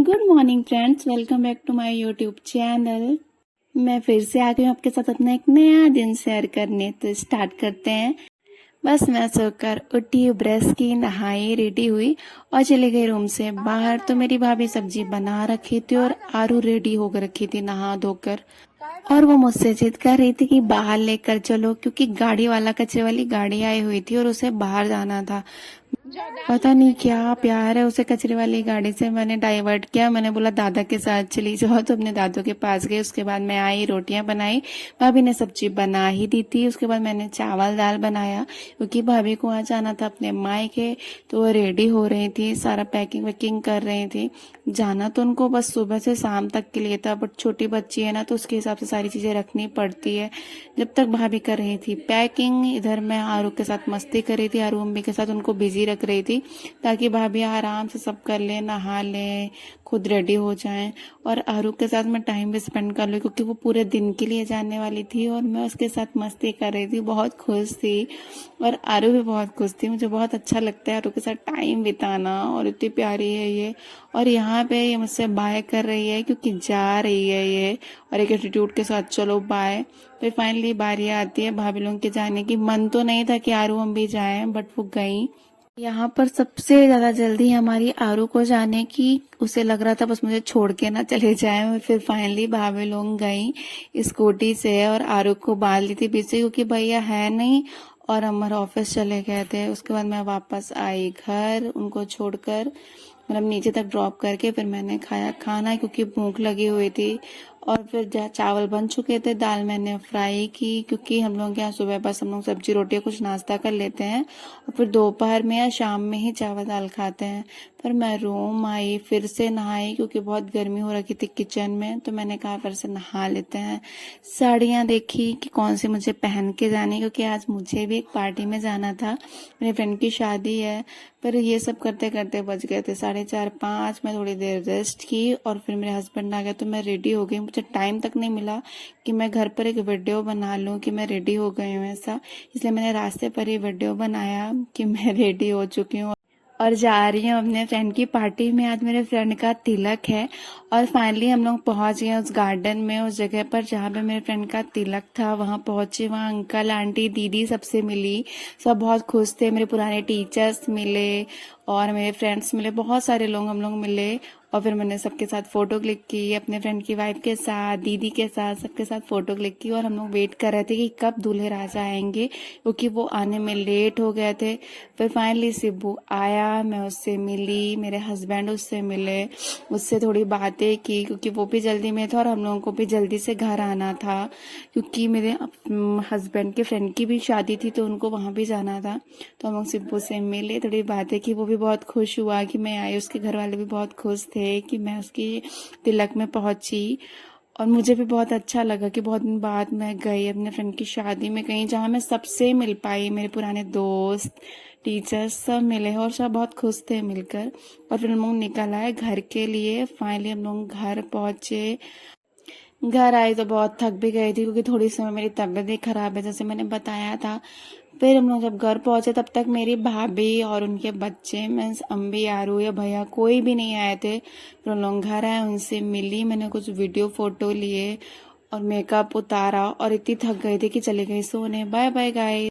Good morning friends, welcome back to my YouTube channel. मैं फिर से आ गई हूँ आपके साथ अपना एक नया दिन शेयर करने। तो स्टार्ट करते हैं। बस मैं सोकर उठी, ब्रश की, नहाई, रेडी हुई और चली गई रूम से बाहर। तो मेरी भाभी सब्जी बना रखी थी और आरू रेडी होकर रखी थी नहा धोकर। और वो मुझसे जिद कर रही थी कि बाहर लेकर चलो, क्योंकि गाड़ी वाला, कचरे वाली गाड़ी आई हुई थी और उसे बाहर जाना था। पता नहीं क्या प्यार है उसे कचरे वाली गाड़ी से। मैंने डाइवर्ट किया, मैंने बोला दादा के साथ चली जाओ। तो अपने दादू के पास गई। उसके बाद मैं आई, रोटियां बनाई। भाभी ने सब्जी बना ही दी थी। उसके बाद मैंने चावल दाल बनाया, क्योंकि भाभी को आज जाना था अपने मायके। तो वो रेडी हो रही थी, सारा पैकिंग वैकिंग कर रही थी। जाना तो उनको बस सुबह से शाम तक के लिए था, बट छोटी बच्ची है ना, तो उसके हिसाब से सारी चीजें रखनी पड़ती है। जब तक भाभी कर रही थी पैकिंग, इधर मैं आरू के साथ मस्ती कर रही थी। आरू अम्मी के साथ उनको बिजी रख रही थी, ताकि भाभी आराम से सब कर ले, नहा ले, खुद रेडी हो जाएं। और आरू के साथ मैं टाइम भी स्पेंड कर लूँ, क्योंकि वो पूरे दिन के लिए जाने वाली थी और मैं उसके साथ मस्ती कर रही थी। बहुत खुश थी और आरू भी बहुत खुश थी। मुझे बहुत अच्छा लगता है आरू के साथ टाइम बिताना, और इतनी प्यारी है ये। और यहाँ पे ये मुझसे बाय कर रही है, क्योंकि जा रही है ये, और एक एटीट्यूड के साथ चलो बाय। तो फाइनली बारी आती है भाभी लोगों के जाने की। मन तो नहीं था कि आरू हम भी जाएं, बट वो गई। यहाँ पर सबसे ज्यादा जल्दी हमारी आरू को जाने की। उसे लग रहा था बस मुझे छोड़ के ना चले जाए। और फिर फाइनली भाभी लोग गई स्कूटी से और आरू को बांध ली थी पीछे, क्योंकि भैया है नहीं और हमारा ऑफिस चले गए थे। उसके बाद मैं वापस आई घर उनको छोड़कर, मतलब नीचे तक ड्रॉप करके। फिर मैंने खाया खाना, क्योंकि भूख लगी हुई थी। और फिर चावल बन चुके थे, दाल मैंने फ्राई की, क्योंकि हम लोग यहाँ सुबह बस हम लोग सब्जी रोटी कुछ नाश्ता कर लेते हैं, और फिर दोपहर में या शाम में ही चावल दाल खाते हैं। फिर मैं रूम आई, फिर से नहाई, क्योंकि बहुत गर्मी हो रखी थी किचन में। तो मैंने कहा फिर से नहा लेते हैं। साड़ियाँ देखी कि कौन सी मुझे पहन के जानी, क्योंकि आज मुझे भी एक पार्टी में जाना था, मेरे फ्रेंड की शादी है। पर ये सब करते करते बज गए थे 4:30 5। मैं थोड़ी देर रेस्ट की और फिर मेरे हस्बैंड आ गए, तो मैं रेडी हो गई। मुझे टाइम तक नहीं मिला कि मैं घर पर एक वीडियो बना लूं कि मैं रेडी हो गई हूँ ऐसा। इसलिए मैंने रास्ते पर ही वीडियो बनाया कि मैं रेडी हो चुकी हूँ और जा रही हूँ अपने फ्रेंड की पार्टी में। आज मेरे फ्रेंड का तिलक है और फाइनली हम लोग पहुंच गए उस गार्डन में, उस जगह पर जहाँ पे मेरे फ्रेंड का तिलक था। वहां पहुंचे, वहां अंकल आंटी दीदी सबसे मिली। सब बहुत खुश थे। मेरे पुराने टीचर्स मिले और मेरे फ्रेंड्स मिले, बहुत सारे लोग हम लोग मिले। और फिर मैंने सबके साथ फोटो क्लिक की, अपने फ्रेंड की वाइफ के साथ, दीदी के साथ, सबके साथ फोटो क्लिक की। और हम लोग वेट कर रहे थे कि कब दूल्हे राजा आएंगे, क्योंकि वो आने में लेट हो गए थे। फिर फाइनली शिबू आया, मैं उससे मिली, मेरे हस्बैंड उससे मिले, उससे थोड़ी बातें की, क्योंकि वो भी जल्दी में था और हम लोगों को भी जल्दी से घर आना था, क्योंकि मेरे हस्बैंड के फ्रेंड की भी शादी थी, तो उनको वहां भी जाना था। तो हम लोग शिबू से मिले, थोड़ी बातें की। वो भी बहुत खुश हुआ कि मैं आई, उसके घर वाले भी बहुत खुश थे कि मैं उसकी तिलक में पहुंची। और मुझे भी बहुत अच्छा लगा कि बहुत दिन बाद मैं गई अपने फ्रेंड की शादी में, कहीं जहाँ मैं सबसे मिल पाई। मेरे पुराने दोस्त, टीचर्स सब मिले और सब बहुत खुश थे मिलकर। और फिर हम लोग निकल आए घर के लिए। फाइनली हम लोग घर पहुंचे। घर आई तो बहुत थक भी गई थी, क्योंकि थोड़ी समय मेरी तबीयत भी खराब है, जैसे मैंने बताया था। फिर हम लोग जब घर पहुंचे, तब तक मेरी भाभी और उनके बच्चे, मीन्स अम्बी, आरू या भैया, कोई भी नहीं आए थे। फिर हम लोग घर आए, उनसे मिली, मैंने कुछ वीडियो फोटो लिए और मेकअप उतारा और इतनी थक गई थी कि चली गई सोने। Bye bye guys.